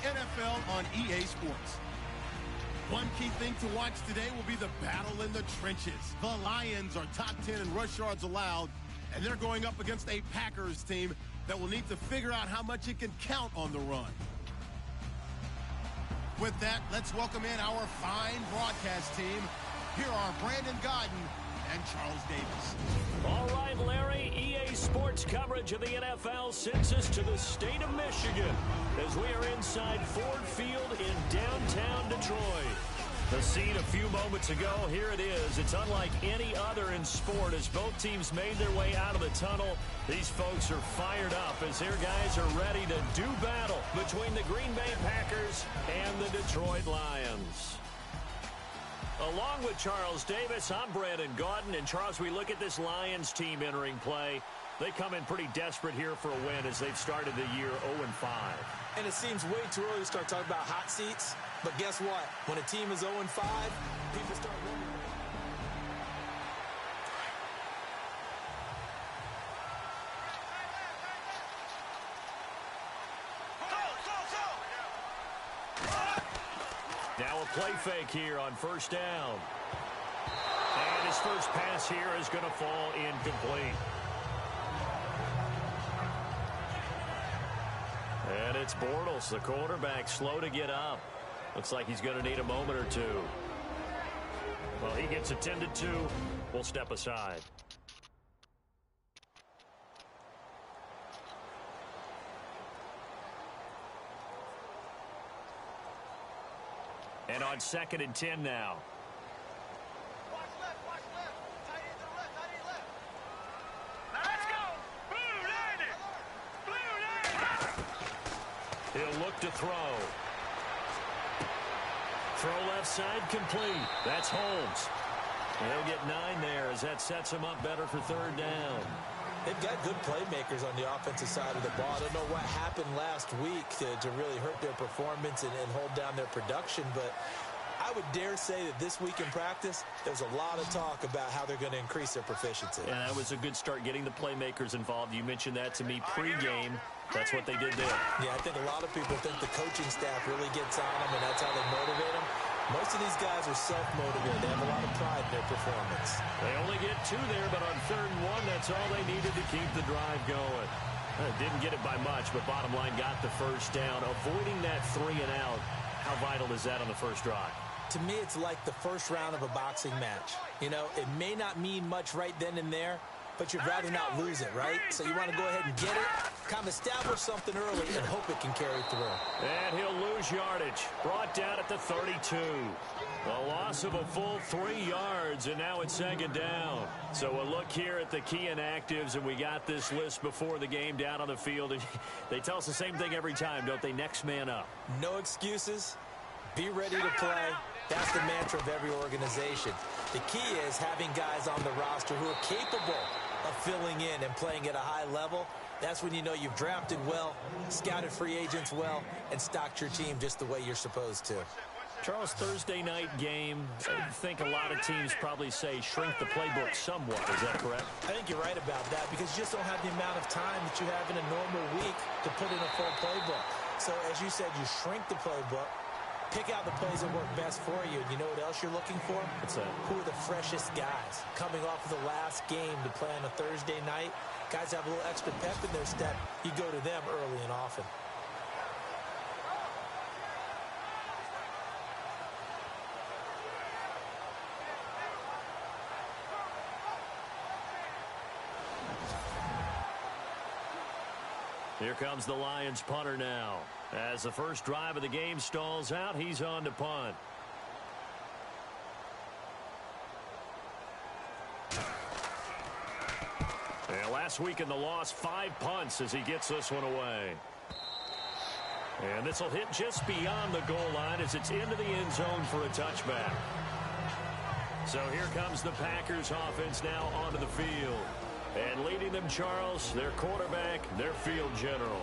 NFL on EA Sports. One key thing to watch today will be the battle in the trenches. The Lions are top 10 in rush yards allowed, and they're going up against a Packers team that will need to figure out how much it can count on the run. With that, let's welcome in our fine broadcast team. Here are Brandon Godden and Charles Davis. All right, Larry, EA Sports coverage of the NFL sends us to the state of Michigan as we are inside Ford Field in downtown Detroit. The scene a few moments ago, here it is. It's unlike any other in sport as both teams made their way out of the tunnel. These folks are fired up as their guys are ready to do battle between the Green Bay Packers and the Detroit Lions. Along with Charles Davis, I'm Brandon Gaudin. And Charles, we look at this Lions team entering play. They come in pretty desperate here for a win as they've started the year 0-5. And it seems way too early to start talking about hot seats. But guess what? When a team is 0-5, people start wondering. Now a play fake here on first down. And his first pass here is going to fall incomplete. And it's Bortles, the quarterback, slow to get up. Looks like he's going to need a moment or two. Well, he gets attended to. We'll step aside. And on 2nd and 10 now. Watch left. Tight end to the left, Let's go! Blue Navy! He'll look to throw. Throw left side complete. That's Holmes. He'll get 9 there as that sets him up better for 3rd down. They've got good playmakers on the offensive side of the ball. I don't know what happened last week to really hurt their performance and hold down their production, but I would dare say that this week in practice, there's a lot of talk about how they're going to increase their proficiency. And that was a good start getting the playmakers involved. You mentioned that to me pregame. That's what they did there. Yeah, I think a lot of people think the coaching staff really gets on them, and that's how they motivate them. Most of these guys are self-motivated. They have a lot of pride in their performance. They only get 2 there, but on 3rd and 1, that's all they needed to keep the drive going. Didn't get it by much, but bottom line got the first down. Avoiding that 3 and out, how vital is that on the first drive? To me, it's like the first round of a boxing match. You know, it may not mean much right then and there, but you'd rather not lose it, right? So you want to go ahead and get it, kind of establish something early, and hope it can carry through. And he'll lose yardage. Brought down at the 32. A loss of a full 3 yards, and now it's 2nd down. So a look here at the key inactives, and we got this list before the game down on the field. They tell us the same thing every time, don't they? Next man up. No excuses. Be ready to play. That's the mantra of every organization. The key is having guys on the roster who are capable of filling in and playing at a high level. That's when you know you've drafted well, scouted free agents well, and stocked your team just the way you're supposed to. Charles, Thursday night game, I think a lot of teams probably say shrink the playbook somewhat. Is that correct? I think you're right about that because you just don't have the amount of time that you have in a normal week to put in a full playbook. So as you said, you shrink the playbook. Pick out the plays that work best for you. And you know what else you're looking for? What's that? Who are the freshest guys? Coming off of the last game to play on a Thursday night, guys have a little extra pep in their step. You go to them early and often. Here comes the Lions punter now. As the first drive of the game stalls out, he's on to punt. And last week in the loss, 5 punts as he gets this one away. And this will hit just beyond the goal line as it's into the end zone for a touchback. So here comes the Packers offense now onto the field. And leading them, Charles, their quarterback, their field general.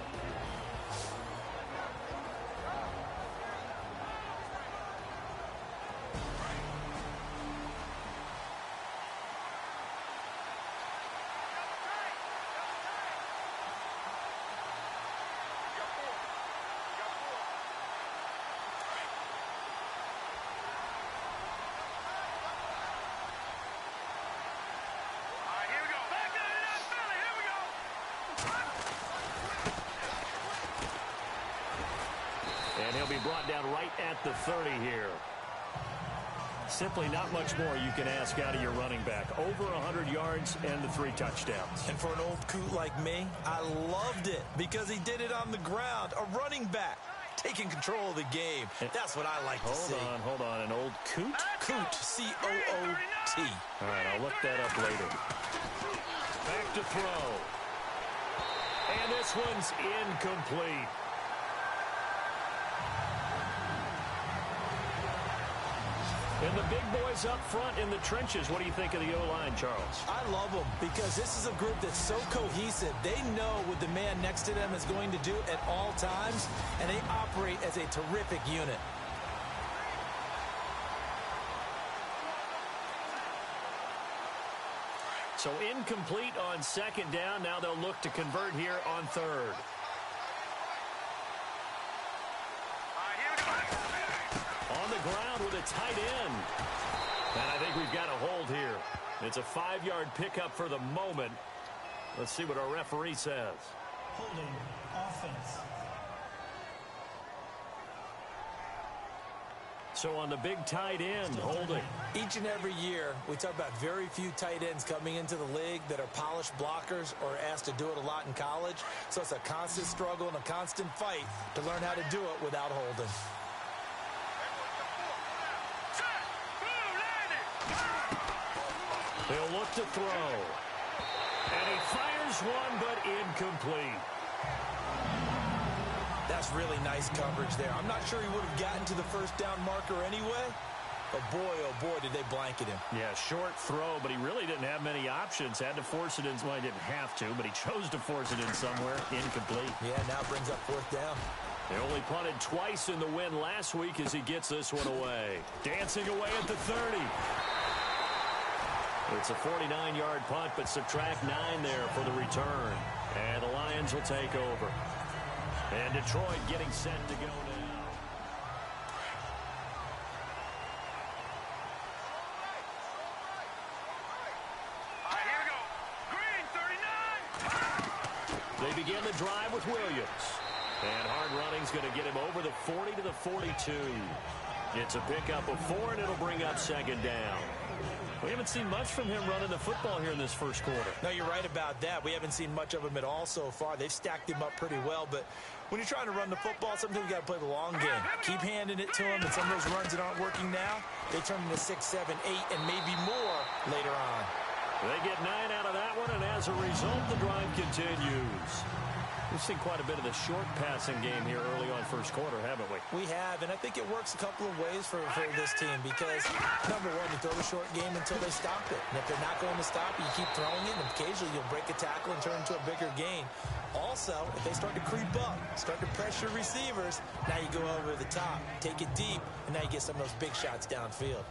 brought down right at the 30 here. Simply not much more you can ask out of your running back. Over 100 yards and the 3 touchdowns. And for an old coot like me, I loved it because he did it on the ground. A running back taking control of the game. That's what I like to see. Hold on. An old coot? Coot, C-O-O-T. All right, I'll look that up later. Back to throw. And this one's incomplete. And the big boys up front in the trenches. What do you think of the O-line, Charles? I love them because this is a group that's so cohesive. They know what the man next to them is going to do at all times, and they operate as a terrific unit. So incomplete on second down. Now they'll look to convert here on third. On the ground with a tight end. And I think we've got a hold here. It's a 5-yard pickup for the moment. Let's see what our referee says. Holding offense. So on the big tight end, holding. Each and every year, we talk about very few tight ends coming into the league that are polished blockers or asked to do it a lot in college. So it's a constant struggle and a constant fight to learn how to do it without holding. He'll look to throw. And he fires one, but incomplete. That's really nice coverage there. I'm not sure he would have gotten to the first down marker anyway. But boy, oh boy, did they blanket him. Yeah, short throw, but he really didn't have many options. Had to force it in. Well, he didn't have to, but he chose to force it in somewhere. Incomplete. Yeah, now brings up fourth down. They only punted twice in the win last week as he gets this one away. Dancing away at the 30. It's a 49-yard punt, but subtract 9 there for the return. And the Lions will take over. And Detroit getting set to go now. All right, here we go. Green, 39. They begin the drive with Williams. And hard running's going to get him over the 40 to the 42. It's a pickup of 4, and it'll bring up second down. We haven't seen much from him running the football here in this first quarter. No, you're right about that. We haven't seen much of him at all so far. They've stacked him up pretty well, but when you're trying to run the football, sometimes you got to play the long game. Keep handing it to him, and some of those runs that aren't working now, they turn into 6, 7, 8, and maybe more later on. They get 9 out of that one, and as a result, the drive continues. We've seen quite a bit of the short passing game here early on first quarter, haven't we? We have, and I think it works a couple of ways for this team because, number one, you throw the short game until they stop it. And if they're not going to stop it, you keep throwing it, and occasionally you'll break a tackle and turn into a bigger gain. Also, if they start to creep up, start to pressure receivers, now you go over the top, take it deep, and now you get some of those big shots downfield.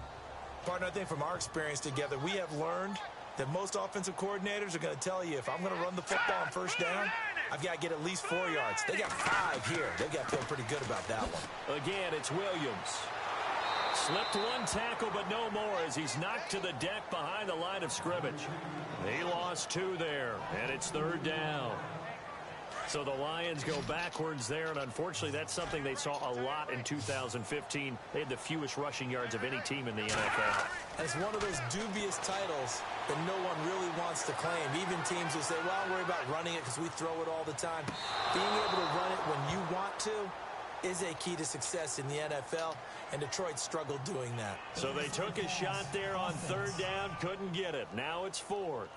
Partner, I think from our experience together, we have learned that most offensive coordinators are going to tell you if I'm going to run the football on first down, I've got to get at least 4 yards. They got 5 here. They've got to feel pretty good about that one. Again, it's Williams. Slipped one tackle, but no more as he's knocked to the deck behind the line of scrimmage. He lost 2 there, and it's third down. So the Lions go backwards there, and unfortunately that's something they saw a lot in 2015. They had the fewest rushing yards of any team in the NFL. And it's one of those dubious titles that no one really wants to claim. Even teams will say, well, I'll worry about running it because we throw it all the time. Being able to run it when you want to is a key to success in the NFL, and Detroit struggled doing that. So they took a shot there on third down, couldn't get it. Now it's fourth.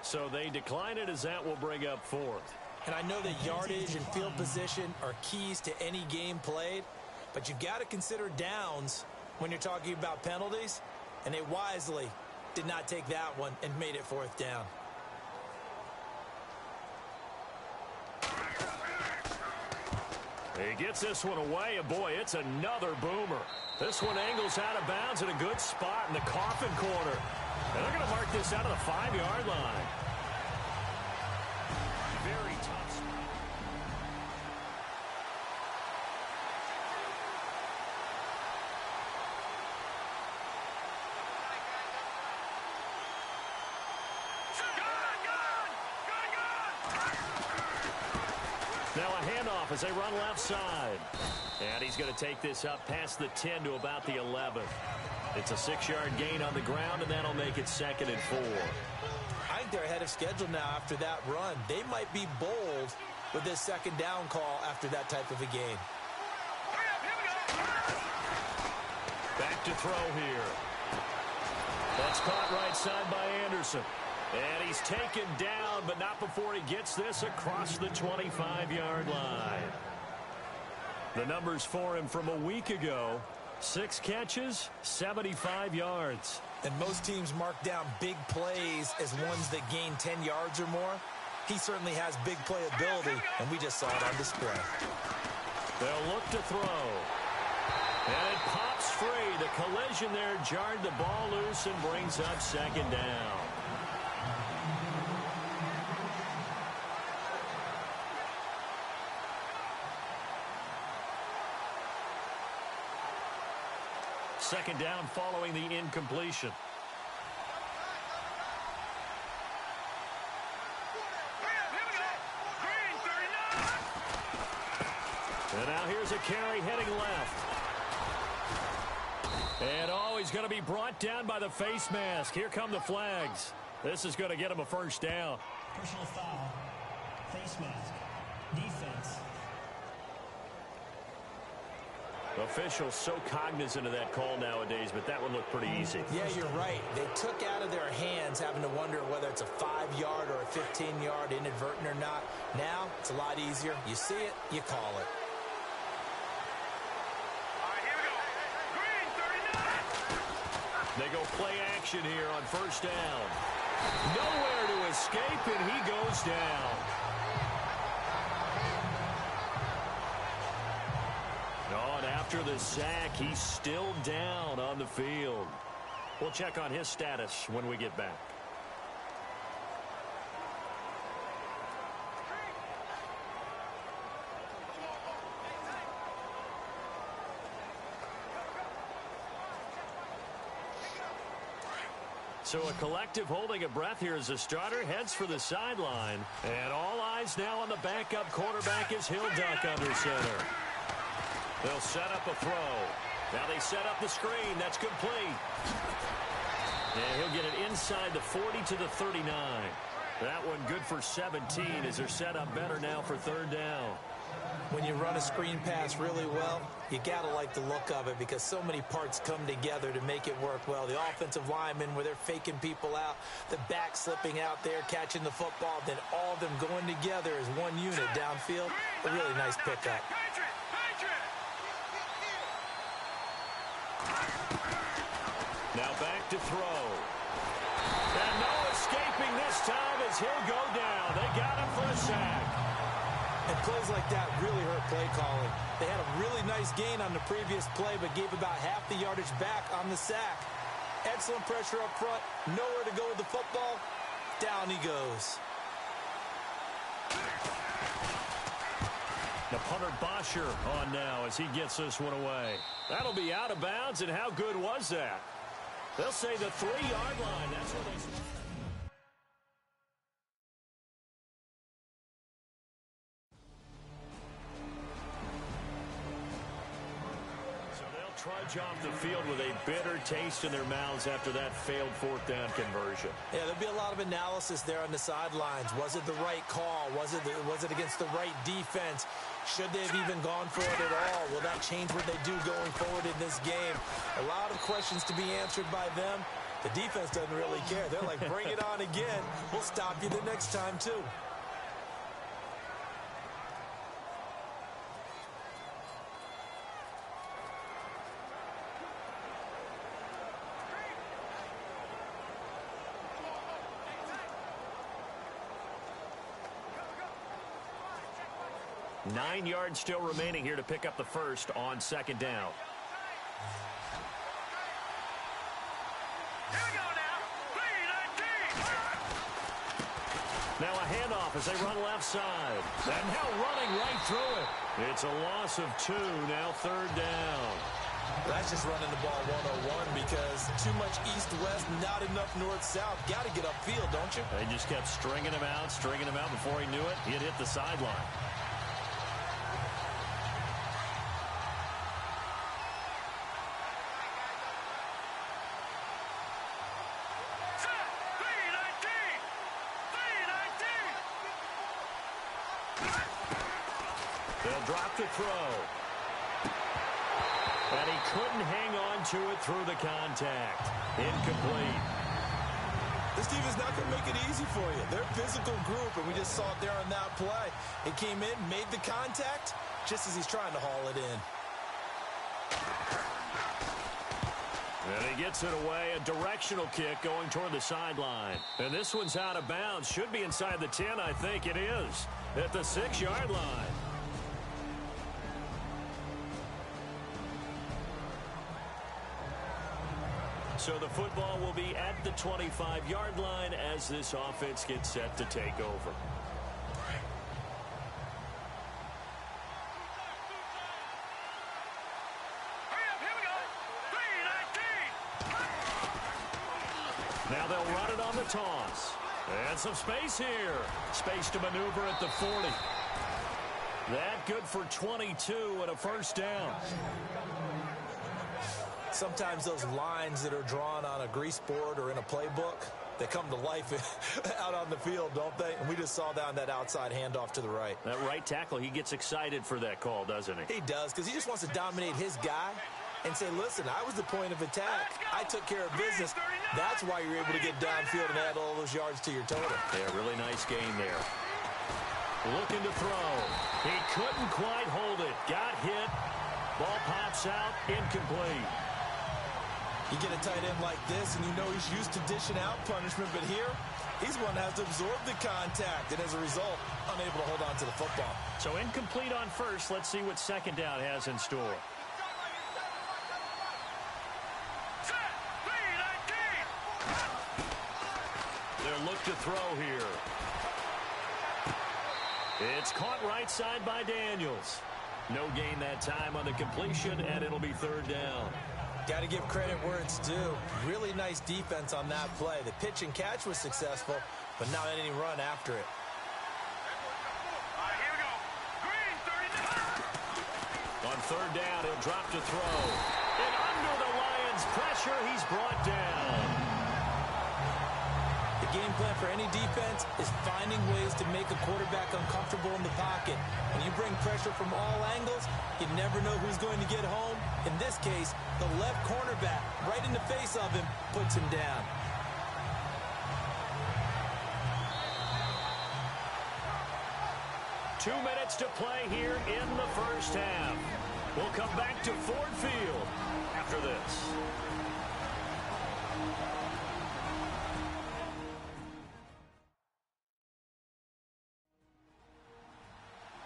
So they decline it as that will bring up fourth. And I know that yardage and field position are keys to any game played, but you've got to consider downs when you're talking about penalties, and they wisely did not take that one and made it fourth down. He gets this one away, and boy, it's another boomer. This one angles out of bounds in a good spot in the coffin corner. And they're going to mark this out of the 5-yard line. Very tough spot. Now a handoff as they run left side. And he's going to take this up past the 10 to about the 11. It's a 6-yard gain on the ground, and that'll make it 2nd and 4. I think they're ahead of schedule now after that run. They might be bold with this 2nd down call after that type of a game. Back to throw here. That's caught right side by Anderson. And he's taken down, but not before he gets this across the 25-yard line. The numbers for him from a week ago: 6 catches, 75 yards. And most teams mark down big plays as ones that gain 10 yards or more. He certainly has big play ability, and we just saw it on display. They'll look to throw. And it pops free. The collision there jarred the ball loose and brings up 2nd down. Second down following the incompletion. And now here's a carry heading left. And he's going to be brought down by the face mask. Here come the flags. This is going to get him a 1st down. Personal foul. Face mask. Defense. Officials so cognizant of that call nowadays, but that one looked pretty easy. Yeah, you're right. They took out of their hands having to wonder whether it's a 5-yard or a 15-yard inadvertent or not. Now, it's a lot easier. You see it, you call it. All right, here we go. Green, 39. They go play action here on 1st down. Nowhere to escape, and he goes down. Oh, and after the sack, he's still down on the field. We'll check on his status when we get back. So a collective holding a breath here as the starter heads for the sideline. And all eyes now on the backup quarterback as he'll duck under center. They'll set up a throw. Now they set up the screen. That's complete. And he'll get it inside the 40 to the 39. That one good for 17 as they're set up better now for 3rd down. When you run a screen pass really well, you got to like the look of it because so many parts come together to make it work well. The offensive linemen where they're faking people out, the back slipping out there, catching the football, then all of them going together as one unit downfield. A really nice pickup. Now back to throw. And no escaping this time as he'll go down. They got him for a sack. And plays like that really hurt play calling. They had a really nice gain on the previous play, but gave about half the yardage back on the sack. Excellent pressure up front. Nowhere to go with the football. Down he goes. The punter Bosher on now as he gets this one away. That'll be out of bounds, and how good was that? They'll say the 3-yard line. That's where they start. Trudge off the field with a bitter taste in their mouths after that failed 4th down conversion. Yeah, there'll be a lot of analysis there on the sidelines. Was it the right call? Was it against the right defense? Should they have even gone for it at all? Will that change what they do going forward in this game? A lot of questions to be answered by them. The defense doesn't really care. They're like, bring it on again. We'll stop you the next time, too. Nine yards still remaining here to pick up the first on 2nd down. Here we go now. 3-19. Now a handoff as they run left side. And now running right through it. It's a loss of 2, now 3rd down. That's just running the ball 101 because too much east-west, not enough north-south. Got to get upfield, don't you? They just kept stringing him out before he knew it. He'd hit the sideline. They'll drop the throw. And he couldn't hang on to it through the contact. Incomplete. This team is not going to make it easy for you. They're a physical group, and we just saw it there on that play. He came in, made the contact, just as he's trying to haul it in. And he gets it away, a directional kick going toward the sideline. And this one's out of bounds. Should be inside the 10, I think it is, at the 6-yard line. So the football will be at the 25-yard line as this offense gets set to take over. Now they'll run it on the toss. And some space here. Space to maneuver at the 40. That good for 22 and a first down. Sometimes those lines that are drawn on a grease board or in a playbook, they come to life out on the field, don't they? And we just saw that on that outside handoff to the right. That right tackle, he gets excited for that call, doesn't he? He does, because he just wants to dominate his guy and say, listen, I was the point of attack. I took care of business. That's why you're able to get downfield and add all those yards to your total. Yeah, really nice game there. Looking to throw. He couldn't quite hold it. Got hit. Ball pops out. Incomplete. You get a tight end like this, and you know he's used to dishing out punishment, but here, he's one that has to absorb the contact, and as a result, unable to hold on to the football. So incomplete on first. Let's see what second down has in store. They'll look to throw here. It's caught right side by Daniels. No gain that time on the completion, and it'll be third down. Got to give credit where it's due. Really nice defense on that play. The pitch and catch was successful, but not any run after it. On third down, he'll drop to throw. And under the Lions' pressure, he's brought down. The game plan for any defense is finding ways to make a quarterback uncomfortable in the pocket. When you bring pressure from all angles, you never know who's going to get home. In this case, the left cornerback, right in the face of him, puts him down. Two minutes to play here in the first half. We'll come back to Ford Field after this.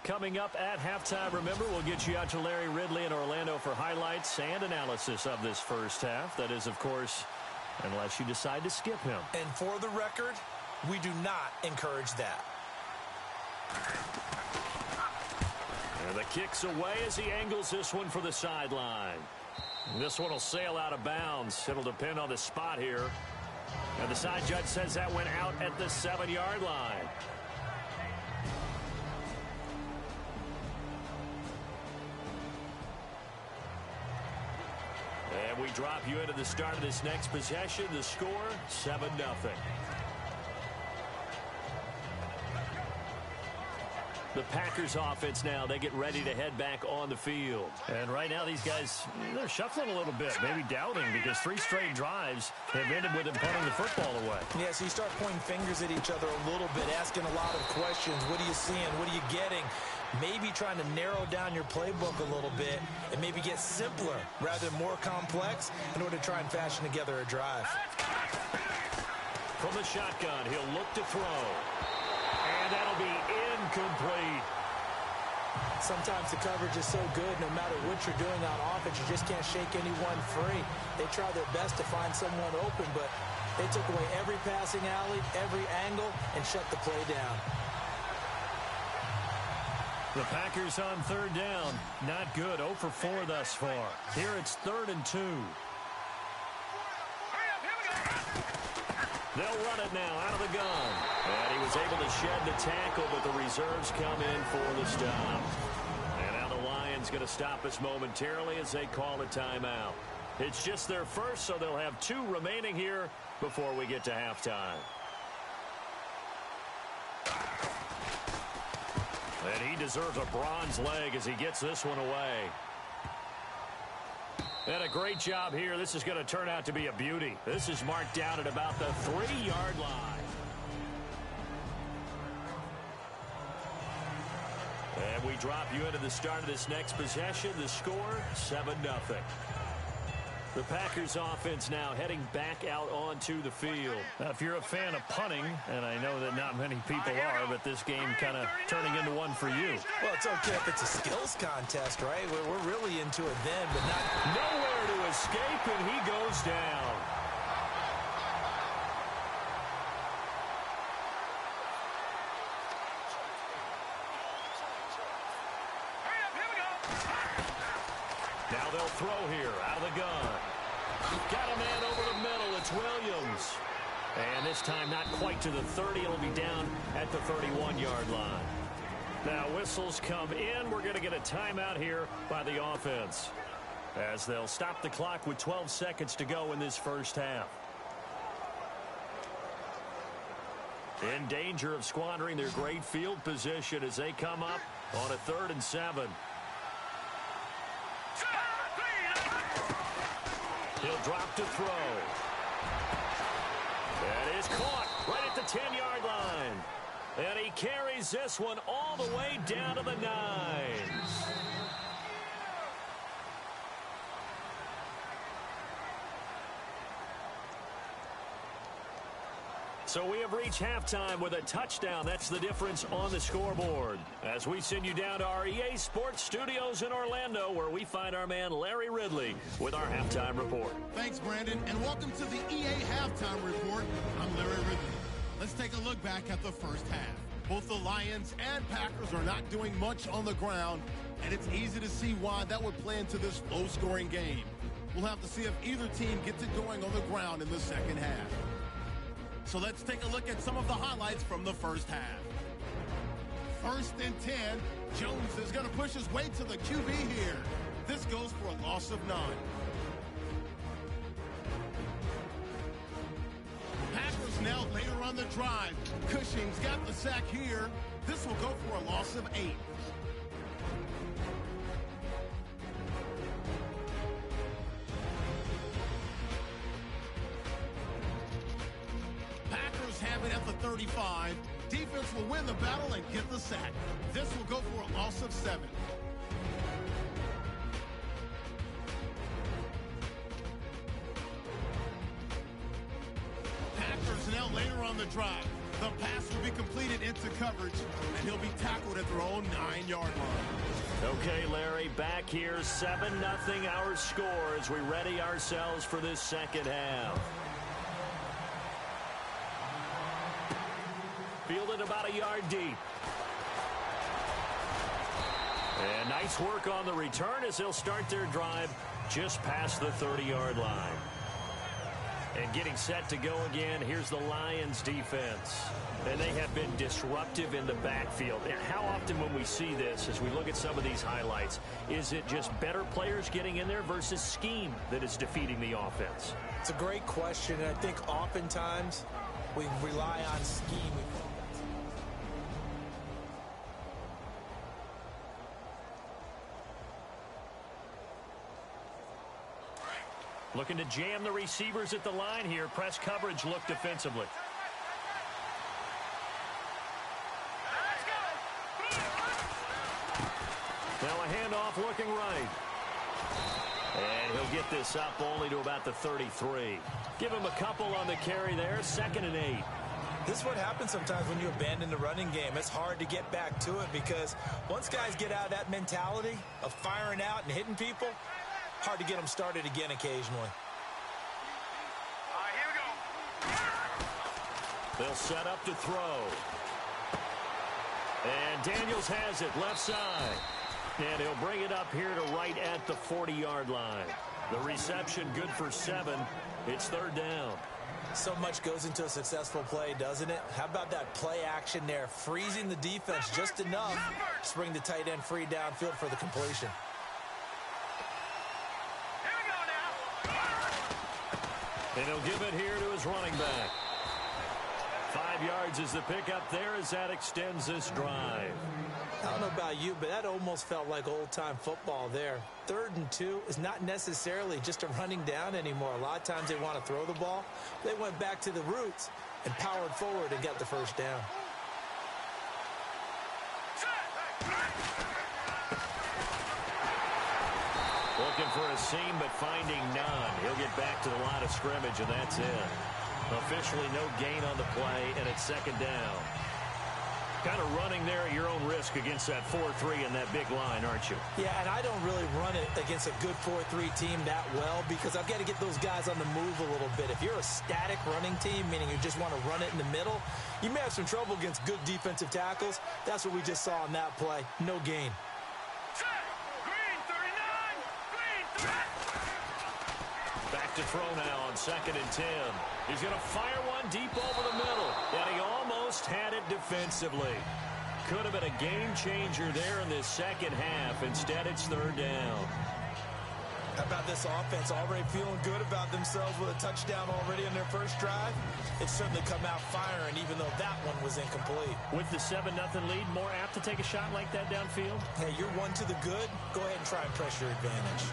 Coming up at halftime, remember, we'll get you out to Larry Ridley in Orlando for highlights and analysis of this first half. That is, of course, unless you decide to skip him. And for the record, we do not encourage that. And the kick's away as he angles this one for the sideline. This one will sail out of bounds. It'll depend on the spot here. And the side judge says that went out at the 7-yard line. And we drop you into the start of this next possession. The score, 7-0. The Packers offense now, they get ready to head back on the field. And right now these guys, they're shuffling a little bit, maybe doubting, because 3 straight drives have ended with them punting the football away. Yeah, so you start pointing fingers at each other a little bit, asking a lot of questions. What are you seeing? What are you getting? Maybe trying to narrow down your playbook a little bit and maybe get simpler rather than more complex in order to try and fashion together a drive. From the shotgun, he'll look to throw. And that'll be incomplete. Sometimes the coverage is so good, no matter what you're doing on offense, you just can't shake anyone free. They try their best to find someone open, but they took away every passing alley, every angle, and shut the play down. The Packers on third down. Not good. 0 for 4 thus far. Here it's 3rd and 2. They'll run it now out of the gun. And he was able to shed the tackle, but the reserves come in for the stop. And now the Lions going to stop us momentarily as they call a timeout. It's just their first, so they'll have 2 remaining here before we get to halftime. And he deserves a bronze leg as he gets this one away. And a great job here. This is going to turn out to be a beauty. This is marked down at about the 3-yard line. And we drop you into the start of this next possession. The score, 7-0. The Packers offense now heading back out onto the field. Now, if you're a fan of punting, and I know that not many people are, but this game kind of turning into one for you. Well, it's okay if it's a skills contest, right? We're really into it then, but not... Nowhere to escape, and he goes down. Now they'll throw here out of the gun. Got a man over the middle. It's Williams. And this time not quite to the 30. It'll be down at the 31-yard line. Now whistles come in. We're going to get a timeout here by the offense, as they'll stop the clock with 12 seconds to go in this first half. In danger of squandering their great field position as they come up on a 3rd and 7. He'll drop to throw. That is caught right at the 10-yard line. And he carries this one all the way down to the 9s. So we have reached halftime with a touchdown. That's the difference on the scoreboard. As we send you down to our EA Sports Studios in Orlando, where we find our man Larry Ridley with our halftime report. Thanks, Brandon, and welcome to the EA Halftime Report. I'm Larry Ridley. Let's take a look back at the first half. Both the Lions and Packers are not doing much on the ground, and it's easy to see why that would play into this low-scoring game. We'll have to see if either team gets it going on the ground in the second half. So let's take a look at some of the highlights from the first half. 1st and 10. Jones is going to push his way to the QB here. This goes for a loss of 9. Packers now later on the drive. Cushing's got the sack here. This will go for a loss of 8. Have it at the 35. Defense will win the battle and get the sack. This will go for a loss of 7. Packers now later on the drive. The pass will be completed into coverage, and he'll be tackled at their own 9-yard line. Okay, Larry, back here, 7-0 our score as we ready ourselves for this second half. Fielded about a yard deep. And nice work on the return as they'll start their drive just past the 30-yard line. And getting set to go again, here's the Lions defense. And they have been disruptive in the backfield. And how often when we see this, as we look at some of these highlights, is it just better players getting in there versus scheme that is defeating the offense? It's a great question, and I think oftentimes we rely on scheme. Looking to jam the receivers at the line here. Press coverage look defensively. Now a handoff looking right. And he'll get this up only to about the 33. Give him a couple on the carry there. 2nd and 8. This is what happens sometimes when you abandon the running game. It's hard to get back to it because once guys get out of that mentality of firing out and hitting people, hard to get them started again occasionally. All right, here we go. They'll set up to throw. And Daniels has it left side. And he'll bring it up here to right at the 40-yard line. The reception good for 7. It's 3rd down. So much goes into a successful play, doesn't it? How about that play action there? Freezing the defense just enough to bring the tight end free downfield for the completion. And he'll give it here to his running back. 5 yards is the pickup there as that extends this drive. I don't know about you, but that almost felt like old-time football there. 3rd and 2 is not necessarily just a running down anymore. A lot of times they want to throw the ball. They went back to the roots and powered forward and got the first down. Looking for a seam, but finding none. He'll get back to the line of scrimmage, and that's it. Officially no gain on the play, and it's 2nd down. Kind of running there at your own risk against that 4-3 and that big line, aren't you? Yeah, and I don't really run it against a good 4-3 team that well because I've got to get those guys on the move a little bit. If you're a static running team, meaning you just want to run it in the middle, you may have some trouble against good defensive tackles. That's what we just saw on that play. No gain. Back to throw now on 2nd and 10. He's going to fire one deep over the middle, and he almost had it defensively. Could have been a game changer there in this 2nd half. Instead, it's 3rd down. How about this offense already feeling good about themselves with a touchdown already on their first drive? It's certainly come out firing, even though that one was incomplete. With the 7-0 lead, more apt to take a shot like that downfield? Hey, you're one to the good. Go ahead and try and press your advantage.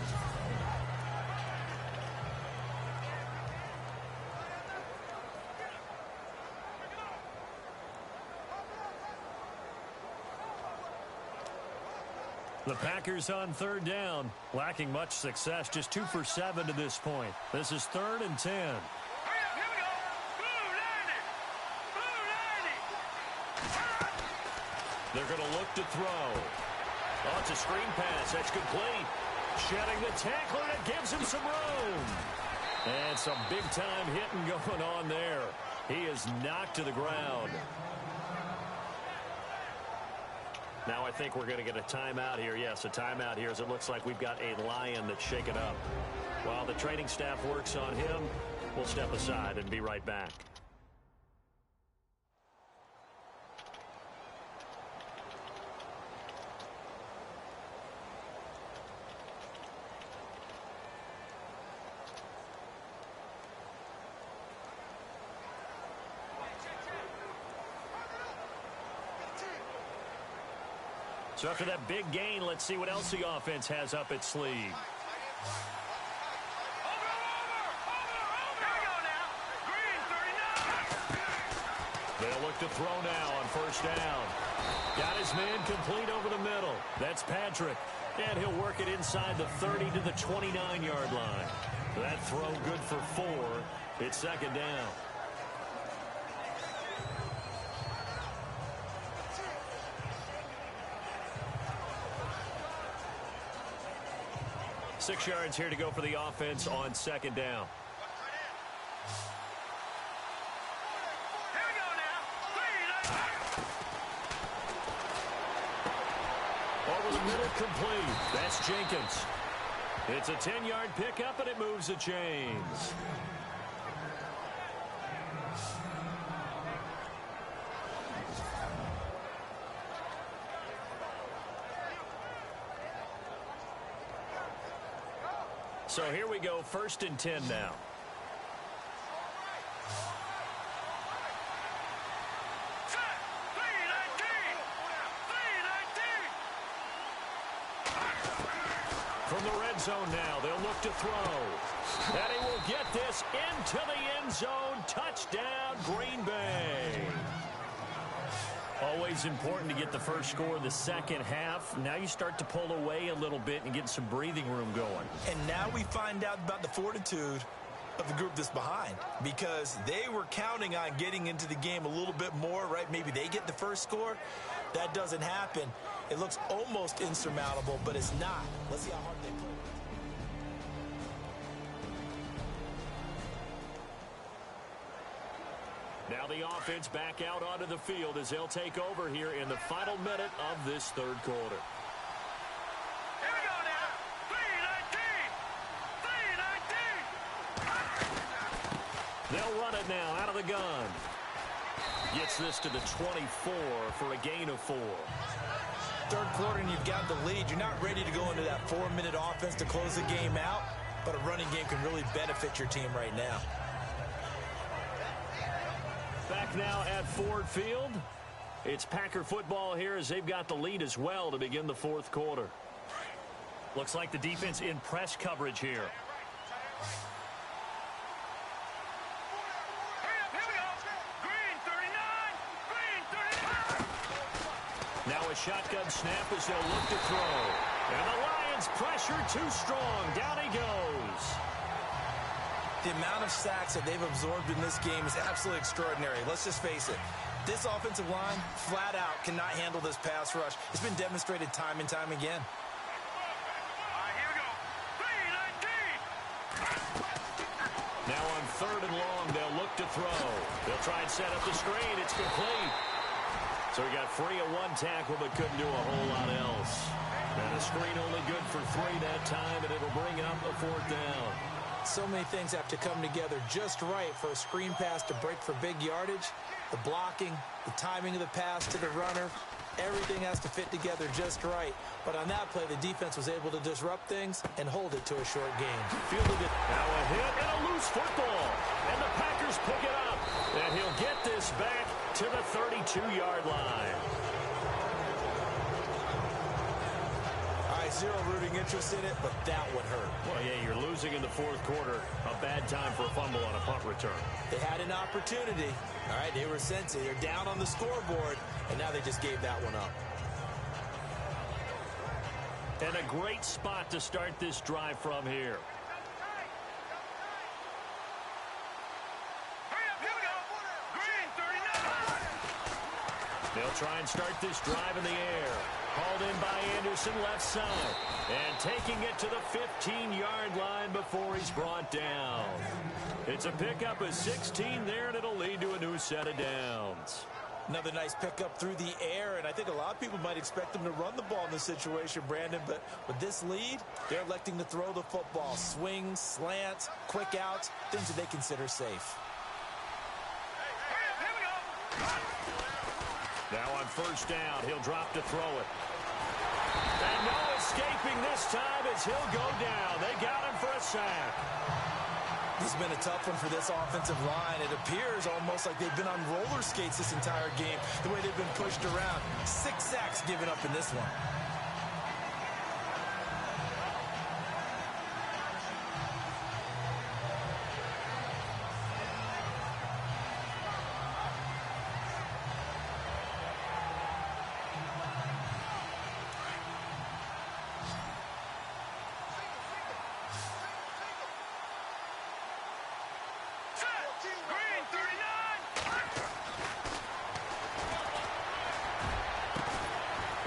The Packers on 3rd down, lacking much success, just 2 for 7 to this point. This is 3rd and 10. They're going to look to throw. Oh, it's a screen pass. That's complete. Shedding the tackler, and it gives him some room. And some big-time hitting going on there. He is knocked to the ground. Now I think we're going to get a timeout here. Yes, a timeout here as it looks like we've got a Lion that's shaken up. While the training staff works on him, we'll step aside and be right back. So after that big gain, let's see what else the offense has up its sleeve. They'll look to throw now on 1st down. Got his man complete over the middle. That's Patrick. And he'll work it inside the 30 to the 29-yard line. That throw good for 4. It's 2nd down. Six yards here to go for the offense on 2nd down. Over the middle, complete. That's Jenkins. It's a 10-yard pickup, and it moves the chains. So here we go, 1st and 10 now. From the red zone now, they'll look to throw. And he will get this into the end zone. Touchdown, Green Bay. Always important to get the first score of the 2nd half. Now you start to pull away a little bit and get some breathing room going. And now we find out about the fortitude of the group that's behind, because they were counting on getting into the game a little bit more, right? Maybe they get the first score. That doesn't happen. It looks almost insurmountable, but it's not. Let's see how hard they play. Now the offense back out onto the field as they'll take over here in the final minute of this 3rd quarter. Here we go now. 3-19. They'll run it now out of the gun. Gets this to the 24 for a gain of 4. 3rd quarter and you've got the lead. You're not ready to go into that 4-minute offense to close the game out, but a running game can really benefit your team right now. Back now at Ford Field. It's Packer football here as they've got the lead as well to begin the fourth quarter. Looks like the defense in press coverage here. Now a shotgun snap as they'll look to throw. And the Lions pressure too strong. Down he goes. The amount of sacks that they've absorbed in this game is absolutely extraordinary. Let's just face it. This offensive line, flat out, cannot handle this pass rush. It's been demonstrated time and time again. Now on 3rd and long, they'll look to throw. They'll try and set up the screen. It's complete. So he got free of one tackle but couldn't do a whole lot else. And a screen only good for 3 that time, and it'll bring up a 4th down. So many things have to come together just right for a screen pass to break for big yardage. The blocking, the timing of the pass to the runner, everything has to fit together just right. But on that play, the defense was able to disrupt things and hold it to a short game. Fielded it. Now a hit and a loose football. And the Packers pick it up. And he'll get this back to the 32-yard line. All right, zero rooting interest in it, but that would hurt. Well, yeah, you're losing in the fourth quarter. A bad time for a fumble on a punt return. They had an opportunity. All right, they were sensing. They're down on the scoreboard, and now they just gave that one up. And a great spot to start this drive from here. They'll try and start this drive in the air. Hauled in by Anderson, left side. And taking it to the 15-yard line before he's brought down. It's a pickup of 16 there, and it'll lead to a new set of downs. Another nice pickup through the air, and I think a lot of people might expect them to run the ball in this situation, Brandon, but with this lead, they're electing to throw the football. Swings, slants, quick outs, things that they consider safe. Now on 1st down, he'll drop to throw it. And no escaping this time as he'll go down. They got him for a sack. This has been a tough one for this offensive line. It appears almost like they've been on roller skates this entire game, the way they've been pushed around. 6 sacks given up in this one.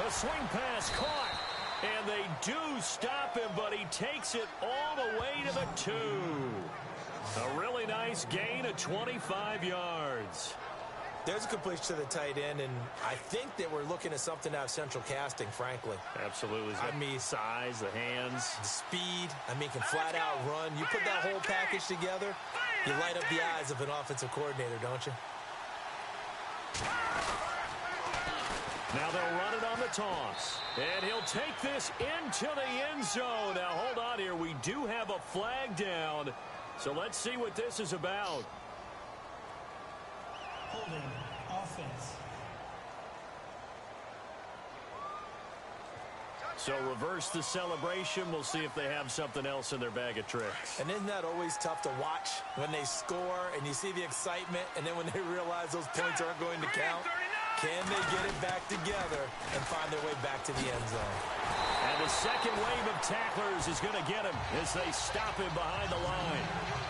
A swing pass caught, and they do stop him, but he takes it all the way to the 2. A really nice gain of 25 yards. There's a completion to the tight end, and I think that we're looking at something out of central casting, frankly. Absolutely. I mean, size, the hands. the speed, I mean, can flat out run. You put that whole package together, you light up the eyes of an offensive coordinator, don't you? Now they'll run it on the toss. And he'll take this into the end zone. Now, hold on here. We do have a flag down. So let's see what this is about. Holding offense. So reverse the celebration. We'll see if they have something else in their bag of tricks. And isn't that always tough to watch when they score and you see the excitement, and then when they realize those points aren't going to count? Can they get it back together and find their way back to the end zone? And the second wave of tacklers is going to get him as they stop him behind the line.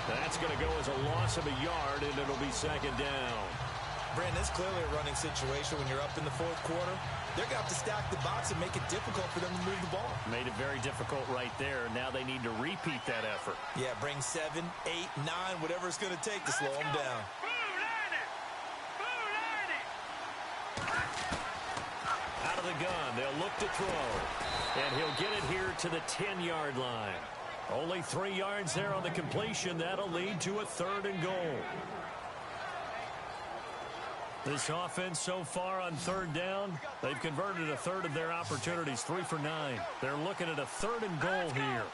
That's going to go as a loss of a yard, and it'll be 2nd down. Brandon, it's clearly a running situation when you're up in the fourth quarter. They're going to have to stack the box and make it difficult for them to move the ball. Made it very difficult right there. Now they need to repeat that effort. Yeah, bring 7, 8, 9, whatever it's going to take to slow them down. Out of the gun, they'll look to throw. And he'll get it here to the 10-yard line. Only 3 yards there on the completion. That'll lead to a 3rd and goal. This offense so far on 3rd down, they've converted a third of their opportunities, 3 for 9. They're looking at a 3rd and goal here.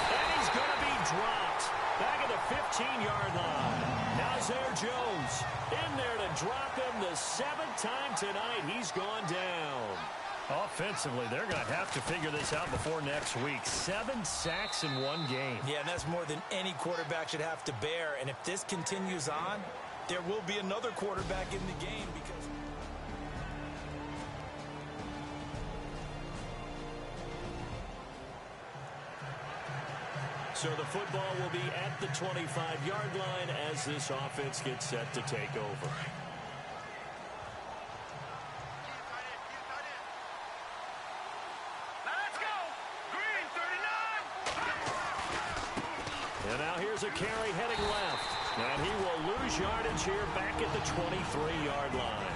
And he's going to be dropped. Back at the 18-yard line. Nazaire Jones in there to drop him the 7th time tonight. He's gone down. Offensively, they're going to have to figure this out before next week. 7 sacks in one game. Yeah, and that's more than any quarterback should have to bear. And if this continues on, there will be another quarterback in the game because... So the football will be at the 25-yard line as this offense gets set to take over. Let's go! Green 39! And now here's a carry heading left. And he will lose yardage here back at the 23-yard line.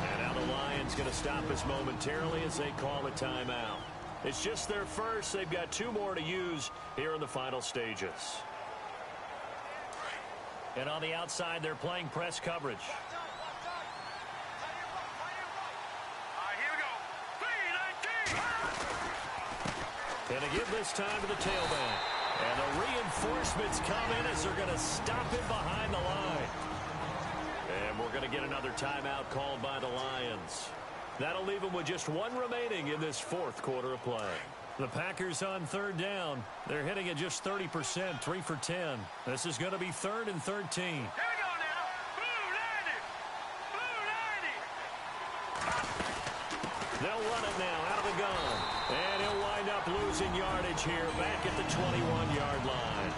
And now the Lions going to stop us momentarily as they call a timeout. It's just their first. They've got 2 more to use here in the final stages. And on the outside, they're playing press coverage. And a give this time to the tailback. And the reinforcements come in as they're going to stop him behind the line. And we're going to get another timeout called by the Lions. That'll leave them with just 1 remaining in this 4th quarter of play. The Packers on 3rd down. They're hitting at just 30%, 3 for 10. This is going to be 3rd and 13. Here we go now. Blue 90. Blue 90. They'll run it now out of the gun. And he'll wind up losing yardage here back at the 21-yard line.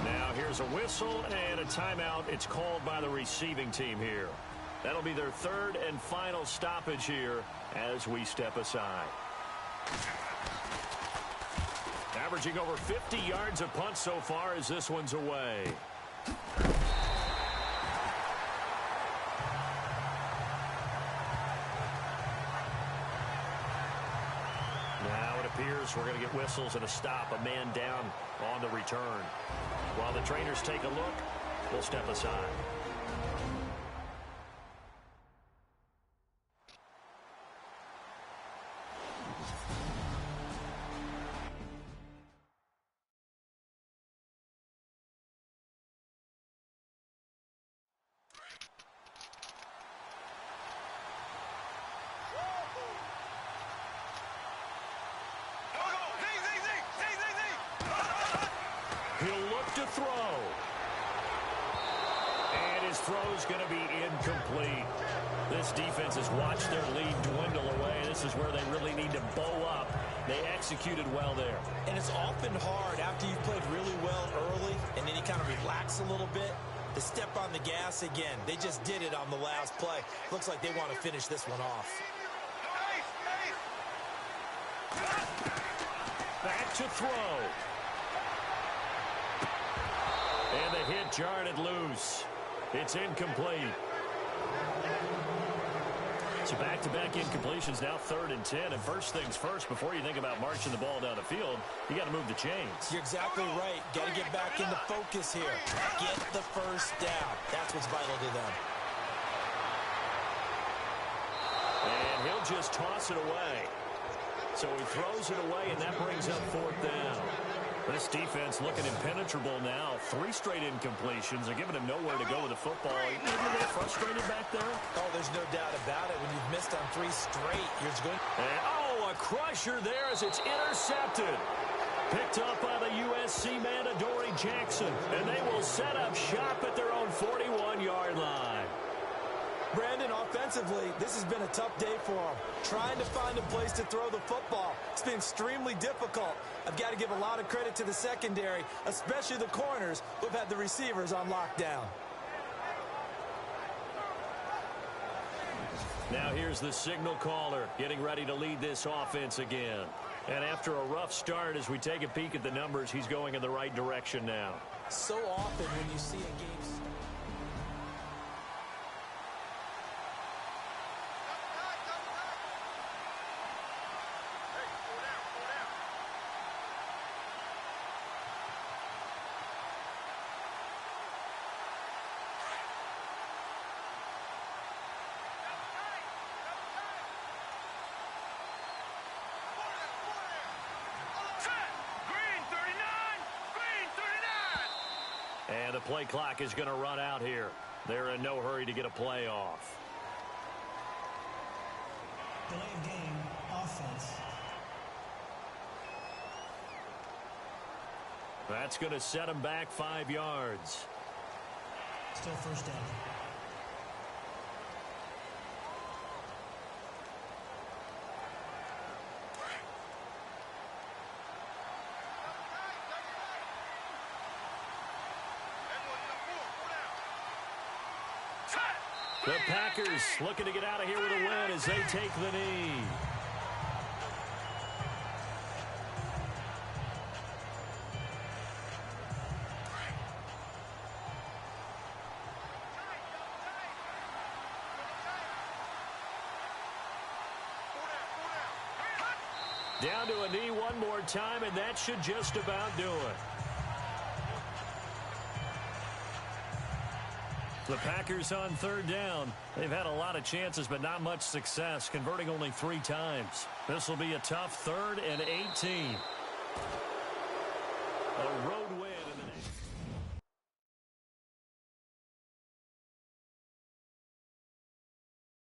Now here's a whistle and a timeout. It's called by the receiving team here. That'll be their 3rd and final stoppage here as we step aside. Averaging over 50 yards a punt so far as this one's away. Now it appears we're going to get whistles and a stop, a man down on the return. While the trainers take a look, we'll step aside. He'll look to throw. And his throw's going to be incomplete. This defense has watched their lead dwindle away. This is where they really need to bow up. They executed well there. And it's often hard after you've played really well early and then you kind of relax a little bit to step on the gas again. They just did it on the last play. Looks like they want to finish this one off. Back to throw. And the hit jarred loose. It's incomplete. So back-to-back incompletions, now 3rd and 10. And first things first, before you think about marching the ball down the field, you got to move the chains. You're exactly right. Got to get back into focus here. Get the first down. That's what's vital to them. And he'll just toss it away. So he throws it away, and that brings up 4th down. This defense looking impenetrable now. 3 straight incompletions. They're giving him nowhere to go with the football. Are you a little frustrated back there? Oh, there's no doubt about it. When you've missed on 3 straight, you're just going... And, a crusher there as it's intercepted. Picked up by the USC man, Adoree Jackson. And they will set up shop at their own 41-yard line. Brandon, offensively, this has been a tough day for them. Trying to find a place to throw the football. It's been extremely difficult. I've got to give a lot of credit to the secondary, especially the corners who've had the receivers on lockdown. Now here's the signal caller getting ready to lead this offense again. And after a rough start, as we take a peek at the numbers, he's going in the right direction now. So often when you see a game... the play clock is going to run out here. They're in no hurry to get a play off. Delay of game, offense. That's going to set him back 5 yards. Still first down. The Packers looking to get out of here with a win as they take the knee. Down to a knee one more time, and that should just about do it. The Packers on third down. They've had a lot of chances, but not much success, converting only 3 times. This will be a tough 3rd and 18. A road win.